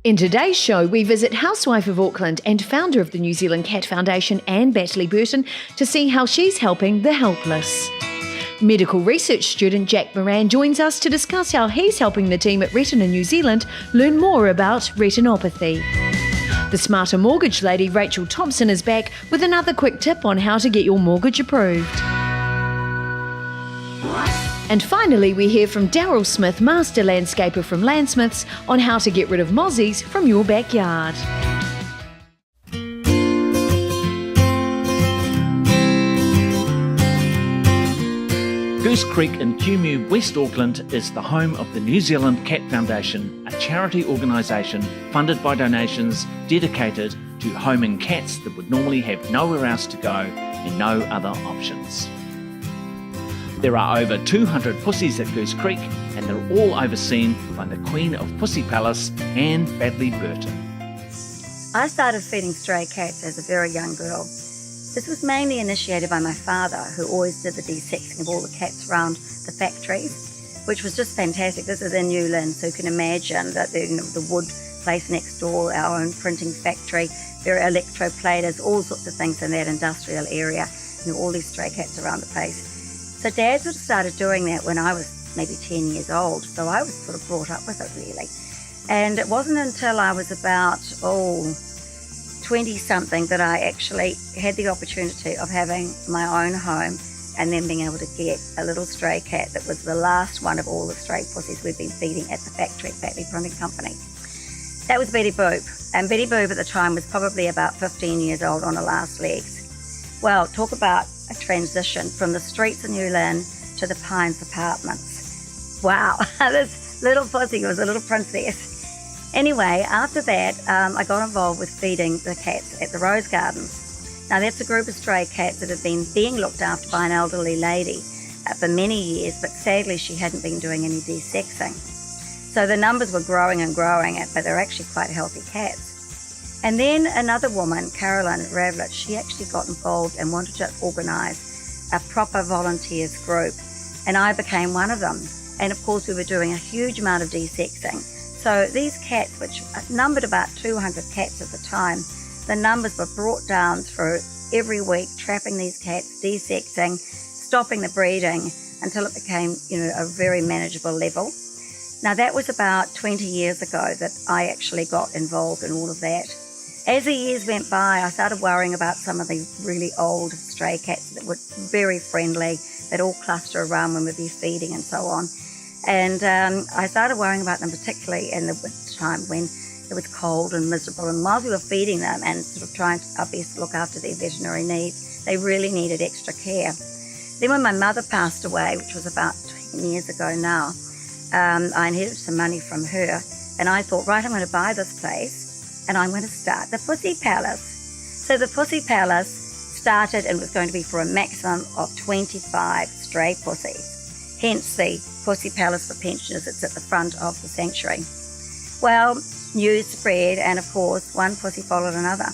In today's show, we visit Housewife of Auckland and founder of the New Zealand Cat Foundation, Anne Batley Burton, to see how she's helping the helpless. Medical research student Jack Maran joins us to discuss how he's helping the team at Retina New Zealand learn more about retinopathy. The smarter mortgage lady Rachael Thompson is back with another quick tip on how to get your mortgage approved. And finally, we hear from Darrell Smith Master Landscaper from Landsmiths on how to get rid of Mozzies from your backyard. Goose Creek in Kumeu, West Auckland is the home of the New Zealand Cat Foundation, a charity organisation funded by donations dedicated to homing cats that would normally have nowhere else to go and no other options. There are over 200 pussies at Goose Creek, and they're all overseen by the Queen of Pussy Palace, Anne Batley Burton. I started feeding stray cats as a very young girl. This was mainly initiated by my father, who always did the desexing of all the cats around the factories, which was just fantastic. This is in Newland, so you can imagine that the wood place next door, our own printing factory, very electroplaters, all sorts of things in that industrial area. All these stray cats around the place. So Dad sort of started doing that when I was maybe 10 years old, so I was sort of brought up with it really. And it wasn't until I was about, 20-something that I actually had the opportunity of having my own home and then being able to get a little stray cat that was the last one of all the stray pussies we'd been feeding at the factory, Batley Printing Company. That was Betty Boop, and Betty Boop at the time was probably about 15 years old on her last legs. Well, talk about a transition from the streets of Newland to the Pines Apartments. Wow, this little pussy was a little princess. Anyway, after that, I got involved with feeding the cats at the Rose Gardens. Now, that's a group of stray cats that had been being looked after by an elderly lady for many years, but sadly she hadn't been doing any desexing. So the numbers were growing and growing, but they're actually quite healthy cats. And then another woman, Caroline Ravlett, she actually got involved and wanted to organise a proper volunteers group. And I became one of them. And of course, we were doing a huge amount of desexing. So these cats, which numbered about 200 cats at the time, the numbers were brought down through every week, trapping these cats, desexing, stopping the breeding until it became, a very manageable level. Now that was about 20 years ago that I actually got involved in all of that. As the years went by, I started worrying about some of the really old stray cats that were very friendly, that all cluster around when we'd be feeding and so on. And I started worrying about them, particularly in the winter time when it was cold and miserable. And while we were feeding them and sort of trying our best to look after their veterinary needs, they really needed extra care. Then when my mother passed away, which was about 10 years ago now, I inherited some money from her. And I thought, right, I'm going to buy this place and I'm going to start the Pussy Palace. So the Pussy Palace started and was going to be for a maximum of 25 stray pussies. Hence the Pussy Palace for pensioners. It's at the front of the sanctuary. Well, news spread, and of course, one pussy followed another.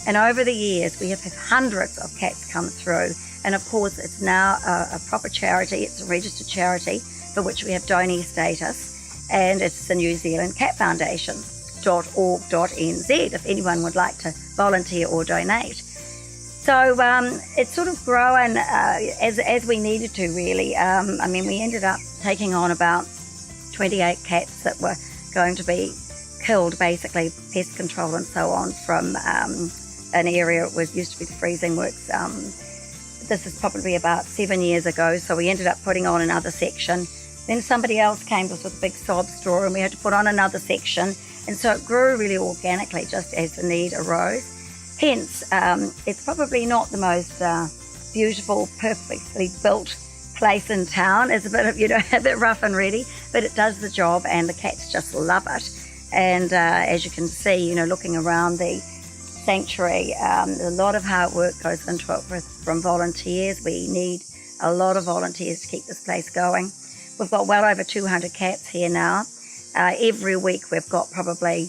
And over the years, we have had hundreds of cats come through. And of course, it's now a proper charity. It's a registered charity for which we have donee status. And it's the New Zealand Cat Foundation. .org.nz if anyone would like to volunteer or donate. So it's sort of grown as we needed to really. We ended up taking on about 28 cats that were going to be killed, basically pest control and so on, from an area it was used to be the freezing works. This is probably about 7 years ago, so we ended up putting on another section. Then somebody else came to us with a big sob straw and we had to put on another section. And so it grew really organically just as the need arose. Hence, it's probably not the most beautiful, perfectly built place in town. It's a bit of, a bit rough and ready, but it does the job and the cats just love it. And as you can see, looking around the sanctuary, a lot of hard work goes into it from volunteers. We need a lot of volunteers to keep this place going. We've got well over 200 cats here now. Every week we've got probably,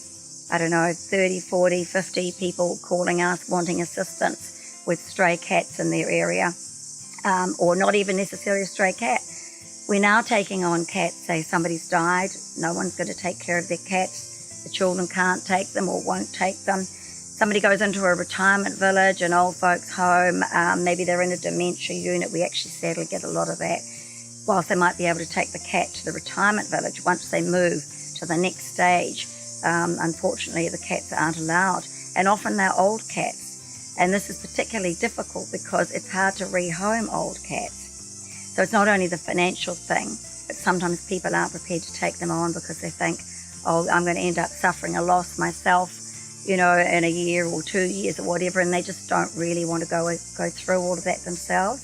30, 40, 50 people calling us wanting assistance with stray cats in their area, or not even necessarily a stray cat. We're now taking on cats, say somebody's died, no one's going to take care of their cats. The children can't take them or won't take them. Somebody goes into a retirement village, an old folks home, maybe they're in a dementia unit. We actually sadly get a lot of that. Whilst they might be able to take the cat to the retirement village, once they move to the next stage, unfortunately the cats aren't allowed. And often they're old cats. And this is particularly difficult because it's hard to rehome old cats. So it's not only the financial thing, but sometimes people aren't prepared to take them on because they think, oh, I'm going to end up suffering a loss myself, in a year or 2 years or whatever, and they just don't really want to go through all of that themselves.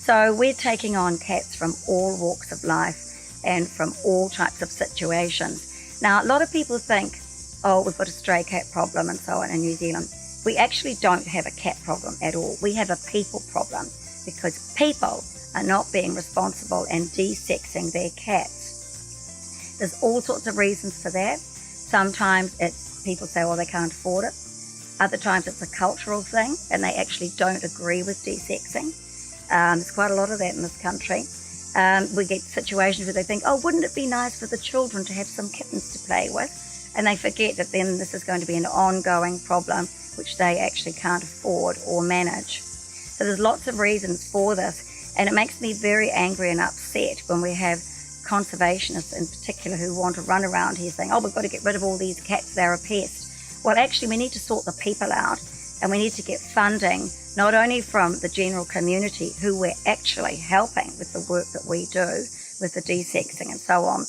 So we're taking on cats from all walks of life and from all types of situations. Now, a lot of people think, oh, we've got a stray cat problem and so on in New Zealand. We actually don't have a cat problem at all. We have a people problem because people are not being responsible and de-sexing their cats. There's all sorts of reasons for that. Sometimes it's people say, well, they can't afford it. Other times it's a cultural thing and they actually don't agree with de-sexing. There's quite a lot of that in this country. We get situations where they think, oh, wouldn't it be nice for the children to have some kittens to play with? And they forget that then this is going to be an ongoing problem which they actually can't afford or manage. So there's lots of reasons for this, and it makes me very angry and upset when we have conservationists in particular who want to run around here saying, oh, we've got to get rid of all these cats, they're a pest. Well, actually, we need to sort the people out, and we need to get funding, not only from the general community, who we're actually helping with the work that we do, with the de-sexing and so on,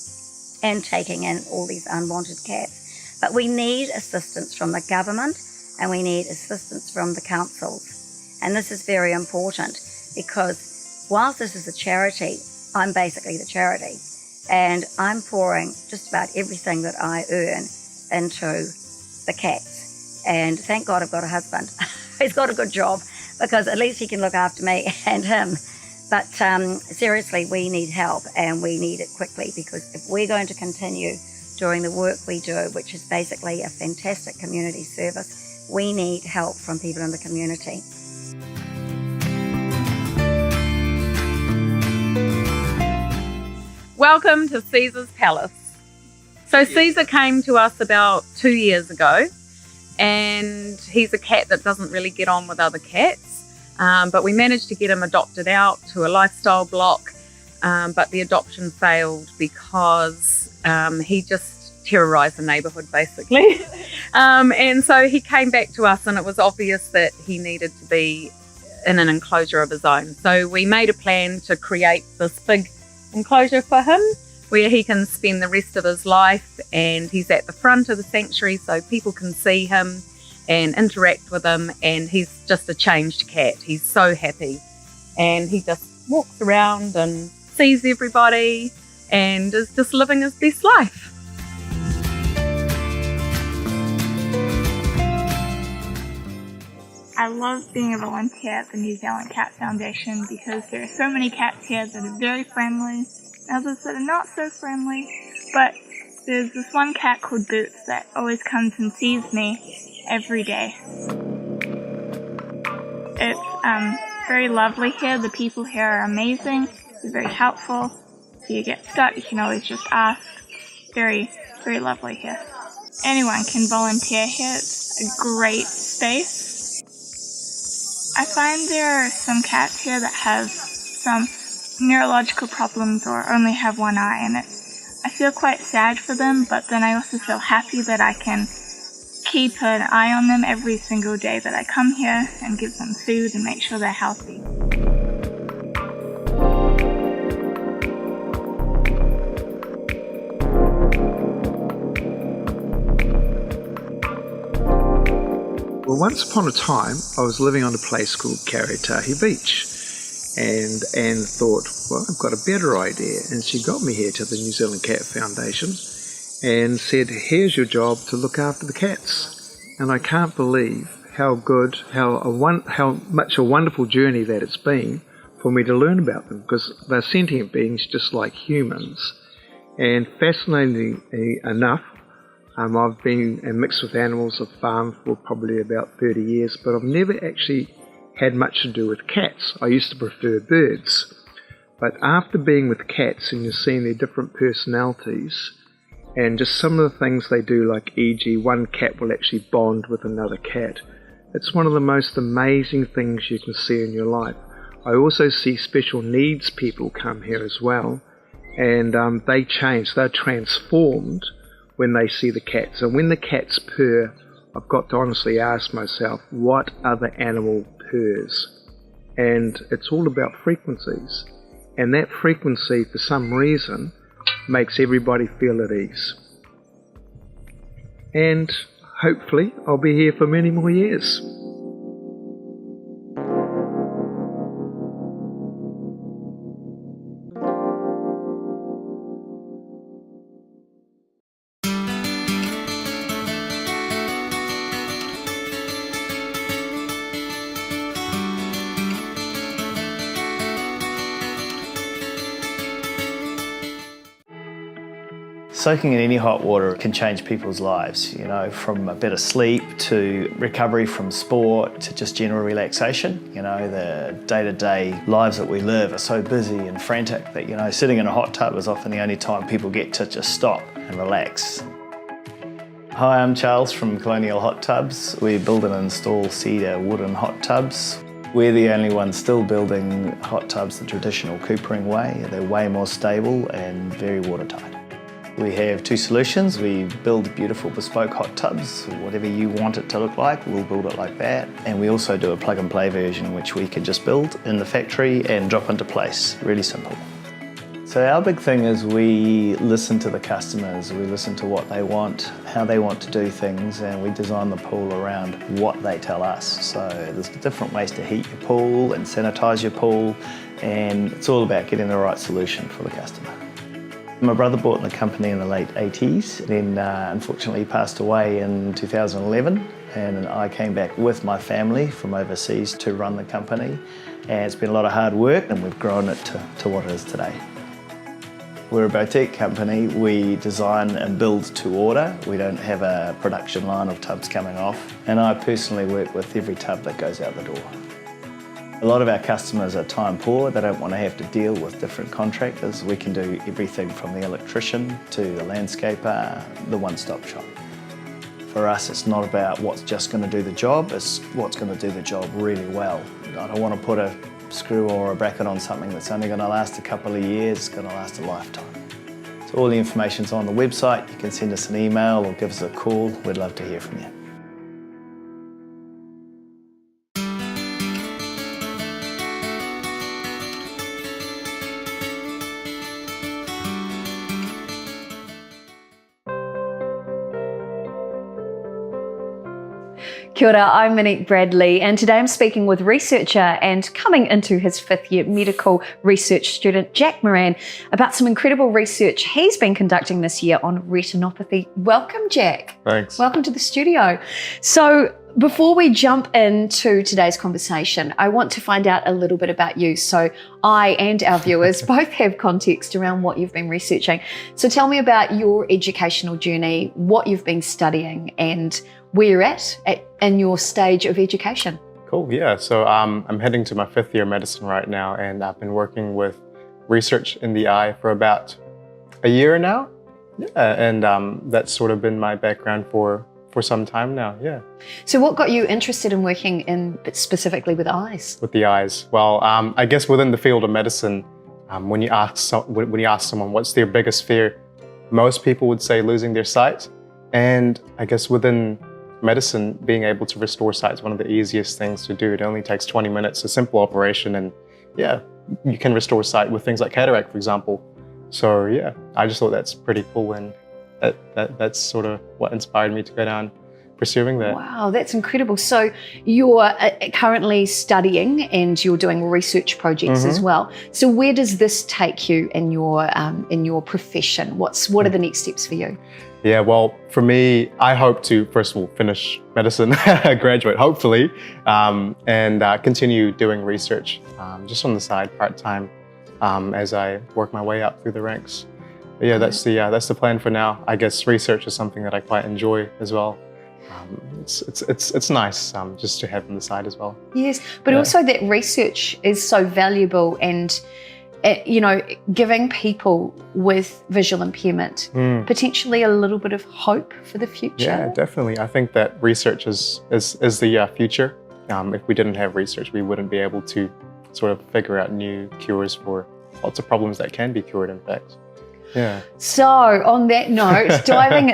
and taking in all these unwanted cats. But we need assistance from the government, and we need assistance from the councils. And this is very important because whilst this is a charity, I'm basically the charity, and I'm pouring just about everything that I earn into the cats. And thank God I've got a husband. He's got a good job because at least he can look after me and him. But seriously, we need help, and we need it quickly, because if we're going to continue doing the work we do, which is basically a fantastic community service, we need help from people in the community. Welcome to Caesar's Palace. So Caesar came to us about 2 years ago, and he's a cat that doesn't really get on with other cats, but we managed to get him adopted out to a lifestyle block, but the adoption failed because he just terrorised the neighbourhood basically. And so he came back to us, and it was obvious that he needed to be in an enclosure of his own. So we made a plan to create this big enclosure for him where he can spend the rest of his life, and he's at the front of the sanctuary so people can see him and interact with him, and he's just a changed cat. He's so happy, and he just walks around and sees everybody and is just living his best life. I love being a volunteer at the New Zealand Cat Foundation because there are so many cats here that are very friendly, others that are not so friendly, but there's this one cat called Boots that always comes and sees me every day. It's very lovely here. The people here are amazing. They're very helpful. If you get stuck, you can always just ask. Very, very lovely here. Anyone can volunteer here. It's a great space. I find there are some cats here that have some neurological problems or only have one eye, and I feel quite sad for them, but then I also feel happy that I can keep an eye on them every single day that I come here and give them food and make sure they're healthy. Well, once upon a time, I was living on a place called Karitahi Beach, and Anne thought, well, I've got a better idea, and she got me here to the New Zealand Cat Foundation and said, here's your job to look after the cats. And I can't believe how good, how much a wonderful journey that it's been for me to learn about them, because they're sentient beings just like humans. And fascinatingly enough, I've been mixed with animals, I've farmed for probably about 30 years, but I've never actually had much to do with cats. I used to prefer birds. But after being with cats and you're seeing their different personalities, and just some of the things they do, like e.g. one cat will actually bond with another cat. It's one of the most amazing things you can see in your life. I also see special needs people come here as well, and they change, they're transformed when they see the cats. And when the cats purr, I've got to honestly ask myself, what other animal purrs? And it's all about frequencies. And that frequency, for some reason, makes everybody feel at ease. And hopefully I'll be here for many more years. Soaking in any hot water can change people's lives, you know, from a better sleep to recovery from sport to just general relaxation. You know, the day-to-day lives that we live are so busy and frantic that, you know, sitting in a hot tub is often the only time people get to just stop and relax. Hi, I'm Charles from Colonial Hot Tubs. We build and install cedar wooden hot tubs. We're the only ones still building hot tubs the traditional coopering way. They're way more stable and very watertight. We have two solutions. We build beautiful bespoke hot tubs. Whatever you want it to look like, we'll build it like that. And we also do a plug and play version which we can just build in the factory and drop into place. Really simple. So our big thing is we listen to the customers. We listen to what they want, how they want to do things, and we design the pool around what they tell us. So there's different ways to heat your pool and sanitize your pool, and it's all about getting the right solution for the customer. My brother bought the company in the late 80s, then unfortunately passed away in 2011, and I came back with my family from overseas to run the company, and it's been a lot of hard work and we've grown it to what it is today. We're a boutique company. We design and build to order. We don't have a production line of tubs coming off, and I personally work with every tub that goes out the door. A lot of our customers are time poor. They don't want to have to deal with different contractors. We can do everything from the electrician to the landscaper, the one-stop shop. For us, it's not about what's just going to do the job, it's what's going to do the job really well. I don't want to put a screw or a bracket on something that's only going to last a couple of years, it's going to last a lifetime. So all the information's on the website. You can send us an email or give us a call. We'd love to hear from you. Kia ora, I'm Monique Bradley, and today I'm speaking with researcher and coming into his 5th year medical research student, Jack Maran, about some incredible research he's been conducting this year on retinopathy. Welcome, Jack. Thanks. Welcome to the studio. So before we jump into today's conversation, I want to find out a little bit about you. So I and our viewers both have context around what you've been researching. So tell me about your educational journey, what you've been studying, and where you're at in your stage of education. Cool, yeah. So I'm heading to my 5th year of medicine right now, and I've been working with research in the eye for about a year now. Yeah, and that's sort of been my background for some time now, yeah. So what got you interested in working specifically with eyes? With the eyes? Well, I guess within the field of medicine, when you ask someone what's their biggest fear, most people would say losing their sight. And I guess within medicine, being able to restore sight is one of the easiest things to do. It only takes 20 minutes, a simple operation, and yeah, you can restore sight with things like cataract, for example. So yeah, I just thought that's pretty cool, and that's sort of what inspired me to go down pursuing that. Wow, that's incredible. So you're currently studying and you're doing research projects as well. So where does this take you in your profession? What are the next steps for you? Yeah, well, for me, I hope to, first of all, finish medicine, graduate, hopefully, and continue doing research just on the side, part-time, as I work my way up through the ranks. But yeah, that's the plan for now. I guess research is something that I quite enjoy as well. It's nice just to have on the side as well. Yes, but also that research is so valuable, and giving people with visual impairment potentially a little bit of hope for the future? Yeah, definitely. I think that research is the future. If we didn't have research, we wouldn't be able to sort of figure out new cures for lots of problems that can be cured, in fact. Yeah. So on that note, diving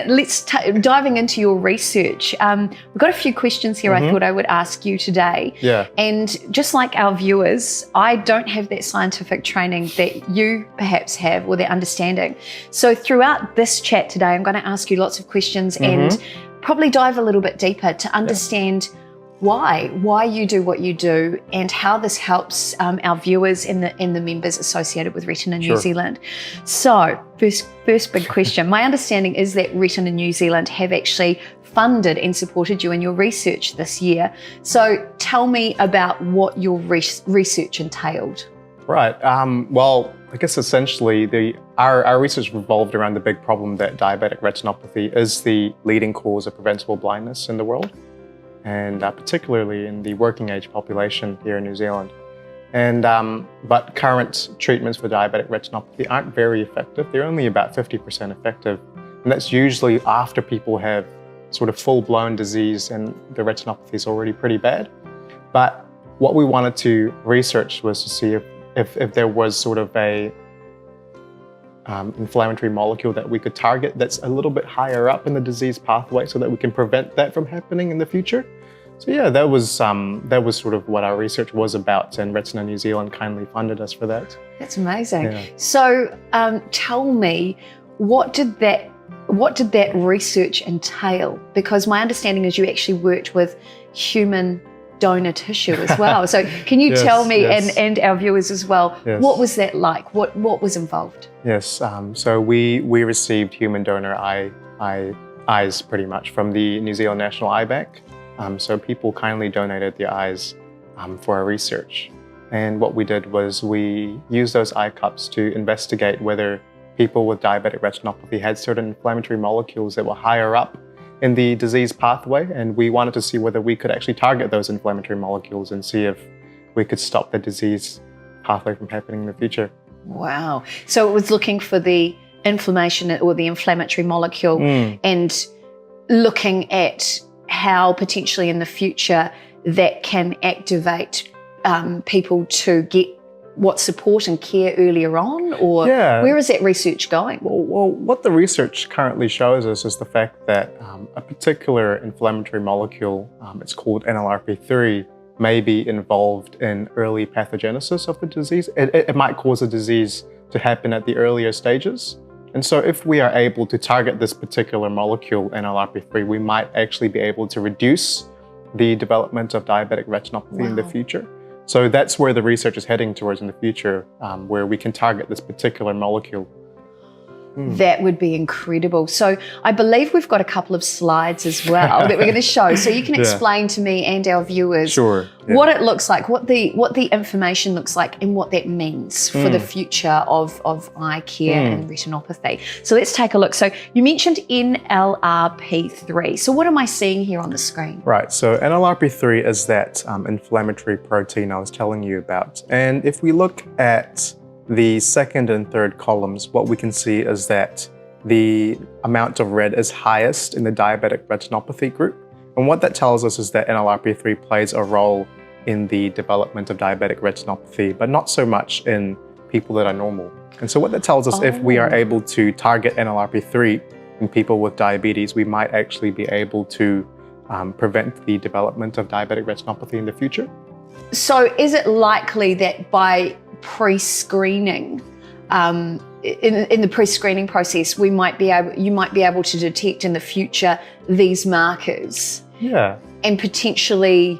into your research, we've got a few questions here I thought I would ask you today. Yeah. And just like our viewers, I don't have that scientific training that you perhaps have or that understanding. So throughout this chat today, I'm going to ask you lots of questions and probably dive a little bit deeper to understand why you do what you do and how this helps our viewers and the members associated with Retina New Zealand. So first big question. My understanding is that Retina New Zealand have actually funded and supported you in your research this year. So tell me about what your research entailed. Right. Well, I guess essentially our research revolved around the big problem that diabetic retinopathy is the leading cause of preventable blindness in the world, and particularly in the working age population here in New Zealand. And but current treatments for diabetic retinopathy aren't very effective. They're only about 50% effective, and that's usually after people have sort of full-blown disease and the retinopathy is already pretty bad. But what we wanted to research was to see if there was sort of a inflammatory molecule that we could target that's a little bit higher up in the disease pathway so that we can prevent that from happening in the future. So yeah, that was sort of what our research was about, and Retina New Zealand kindly funded us for that. That's amazing. Yeah. So tell me, what did that research entail? Because my understanding is you actually worked with human donor tissue as well. So can you tell me and our viewers as well, what was that like? What was involved? Yes, so we received human donor eyes pretty much from the New Zealand National Eye Bank. So people kindly donated their eyes for our research. And what we did was we used those eye cups to investigate whether people with diabetic retinopathy had certain inflammatory molecules that were higher up in the disease pathway, and we wanted to see whether we could actually target those inflammatory molecules and see if we could stop the disease pathway from happening in the future. Wow. So it was looking for the inflammation or the inflammatory molecule and looking at how potentially in the future that can activate people to get what support and care earlier on, or where is that research going? Well, what the research currently shows us is the fact that a particular inflammatory molecule, it's called NLRP3, may be involved in early pathogenesis of the disease. It might cause a disease to happen at the earlier stages. And so if we are able to target this particular molecule, NLRP3, we might actually be able to reduce the development of diabetic retinopathy in the future. So that's where the research is heading towards in the future, where we can target this particular molecule. That would be incredible. So I believe we've got a couple of slides as well that we're going to show. So you can explain to me and our viewers what it looks like, what the information looks like, and what that means for the future of eye care and retinopathy. So let's take a look. So you mentioned NLRP3. So what am I seeing here on the screen? Right. So NLRP3 is that inflammatory protein I was telling you about. And if we look at the second and third columns, what we can see is that the amount of red is highest in the diabetic retinopathy group. And what that tells us is that NLRP3 plays a role in the development of diabetic retinopathy, but not so much in people that are normal. And so what that tells us, if we are able to target NLRP3 in people with diabetes, we might actually be able to prevent the development of diabetic retinopathy in the future. So is it likely that by pre-screening, in the pre-screening process, you might be able to detect in the future these markers, and potentially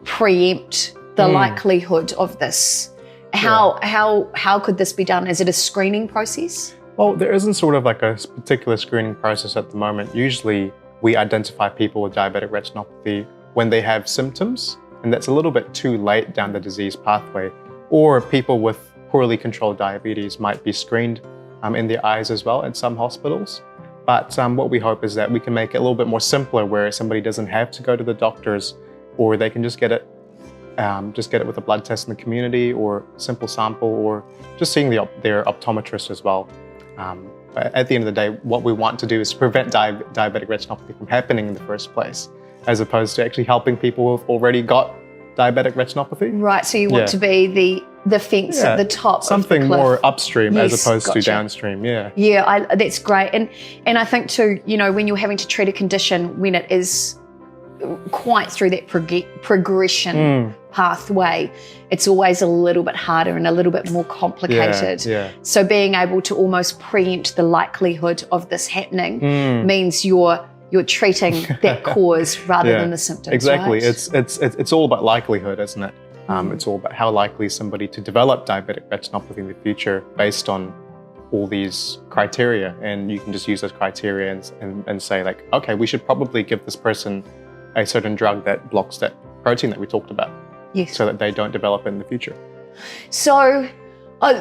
preempt the likelihood of this? How could this be done? Is it a screening process? Well, there isn't sort of like a particular screening process at the moment. Usually, we identify people with diabetic retinopathy when they have symptoms, and that's a little bit too late down the disease pathway. Or people with poorly controlled diabetes might be screened in their eyes as well at some hospitals. But what we hope is that we can make it a little bit more simpler, where somebody doesn't have to go to the doctors, or they can just get it just get it with a blood test in the community or simple sample, or just seeing their optometrist as well. At the end of the day, what we want to do is prevent diabetic retinopathy from happening in the first place, as opposed to actually helping people who've already got diabetic retinopathy. Right, so you want to be the fence at the top something of the cliff. More upstream as opposed to gotcha. downstream. That's great. And I think too, when you're having to treat a condition when it is quite through that progression pathway, it's always a little bit harder and a little bit more complicated. So being able to almost preempt the likelihood of this happening means you're treating that cause rather than the symptoms. Exactly. Right? It's all about likelihood, isn't it? It's all about how likely is somebody to develop diabetic retinopathy in the future based on all these criteria. And you can just use those criteria and say, like, okay, we should probably give this person a certain drug that blocks that protein that we talked about, so that they don't develop it in the future. So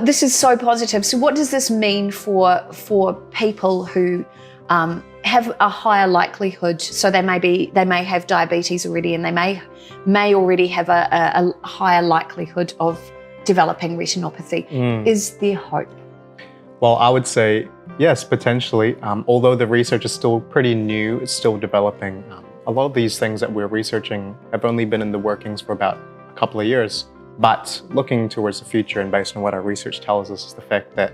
this is so positive. So what does this mean for people who have a higher likelihood? So they may have diabetes already, and they may already have a higher likelihood of developing retinopathy. Is there hope? Well, I would say yes, potentially. Although the research is still pretty new, it's still developing. A lot of these things that we're researching have only been in the workings for about a couple of years. But looking towards the future, and based on what our research tells us, is the fact that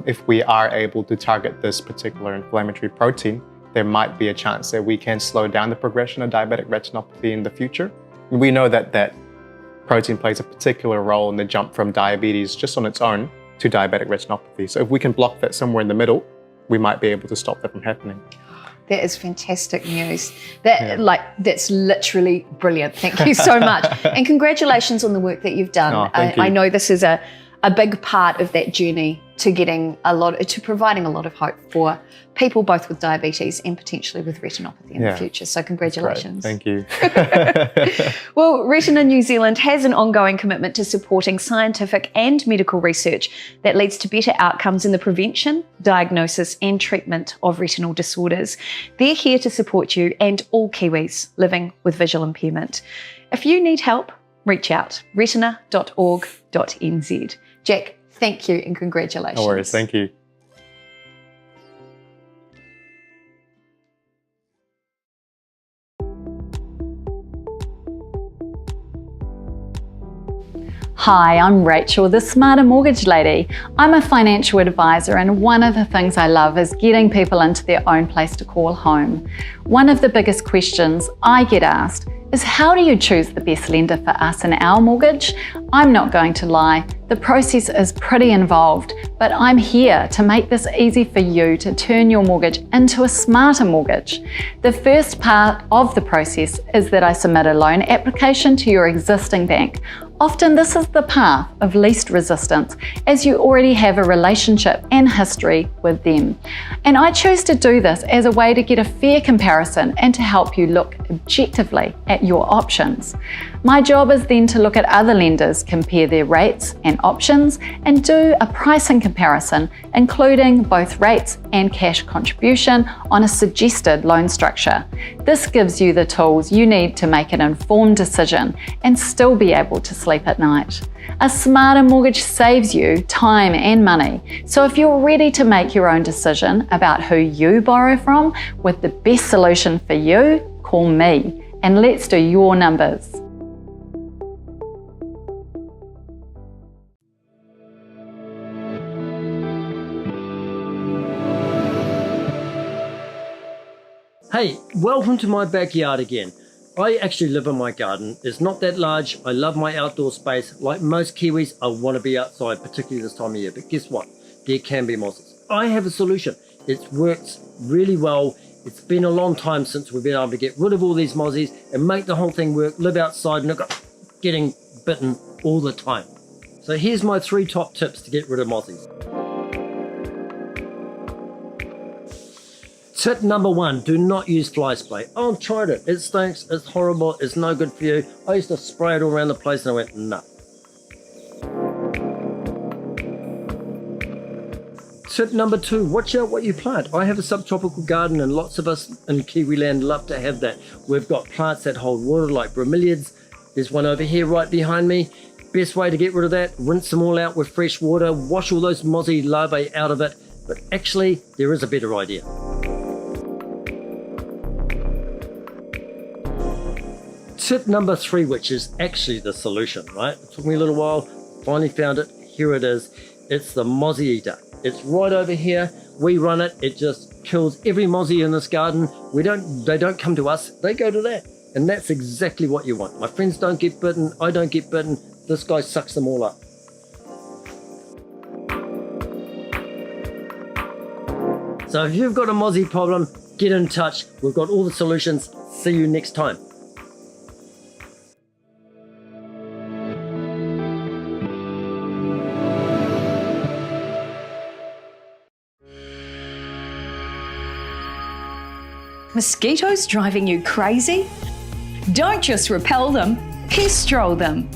if we are able to target this particular inflammatory protein, there might be a chance that we can slow down the progression of diabetic retinopathy in the future. We know that protein plays a particular role in the jump from diabetes just on its own to diabetic retinopathy. So if we can block that somewhere in the middle, we might be able to stop that from happening. That is fantastic news. That's literally brilliant. Thank you so much. And congratulations on the work that you've done. Thank you. I know this is a big part of that journey to providing a lot of hope for people both with diabetes and potentially with retinopathy in the future. So congratulations. Thank you. Well, Retina New Zealand has an ongoing commitment to supporting scientific and medical research that leads to better outcomes in the prevention, diagnosis and treatment of retinal disorders. They're here to support you and all Kiwis living with visual impairment. If you need help, reach out, retina.org.nz. Jack, thank you and congratulations. No worries, thank you. Hi, I'm Rachael, the Smarter Mortgage Lady. I'm a financial advisor, and one of the things I love is getting people into their own place to call home. One of the biggest questions I get asked is, how do you choose the best lender for us and our mortgage? I'm not going to lie, the process is pretty involved, but I'm here to make this easy for you to turn your mortgage into a smarter mortgage. The first part of the process is that I submit a loan application to your existing bank. Often this is the path of least resistance, as you already have a relationship and history with them. And I choose to do this as a way to get a fair comparison and to help you look objectively at your options. My job is then to look at other lenders, compare their rates and options, and do a pricing comparison, including both rates and cash contribution on a suggested loan structure. This gives you the tools you need to make an informed decision and still be able to sleep at night. A smarter mortgage saves you time and money. So if you're ready to make your own decision about who you borrow from with the best solution for you, call me and let's do your numbers. Hey, welcome to my backyard again. I actually live in my garden. It's not that large. I love my outdoor space. Like most Kiwis, I want to be outside, particularly this time of year. But guess what? There can be mozzies. I have a solution. It works really well. It's been a long time since we've been able to get rid of all these mozzies and make the whole thing work, live outside and not getting bitten all the time. So here's my 3 top tips to get rid of mozzies. Tip number 1, do not use fly spray. I've tried it. It stinks, it's horrible, it's no good for you. I used to spray it all around the place and I went, no. Tip number 2, watch out what you plant. I have a subtropical garden and lots of us in Kiwi land love to have that. We've got plants that hold water like bromeliads, There's one over here right behind me. Best way to get rid of that, rinse them all out with fresh water, wash all those mozzie larvae out of it. But actually, there is a better idea. Tip number 3, which is actually the solution, right? It took me a little while, finally found it. Here it is. It's the mozzie eater. It's right over here. We run it. It just kills every mozzie in this garden. They don't come to us. They go to that. And that's exactly what you want. My friends don't get bitten. I don't get bitten. This guy sucks them all up. So if you've got a mozzie problem, get in touch. We've got all the solutions. See you next time. Mosquitoes driving you crazy? Don't just repel them, Pestrol them.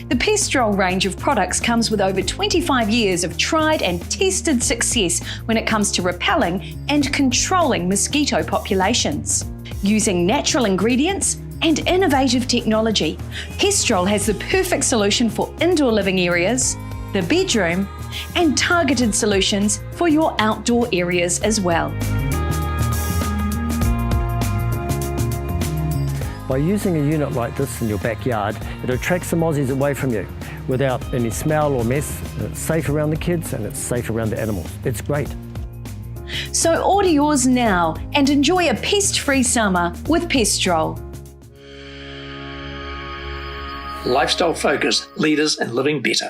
The Pestrol range of products comes with over 25 years of tried and tested success when it comes to repelling and controlling mosquito populations. Using natural ingredients and innovative technology, Pestrol has the perfect solution for indoor living areas, the bedroom, and targeted solutions for your outdoor areas as well. By using a unit like this in your backyard, it attracts the mozzies away from you without any smell or mess. It's safe around the kids and it's safe around the animals. It's great. So order yours now and enjoy a pest-free summer with Pestrol. Lifestyle focused, leaders in living better.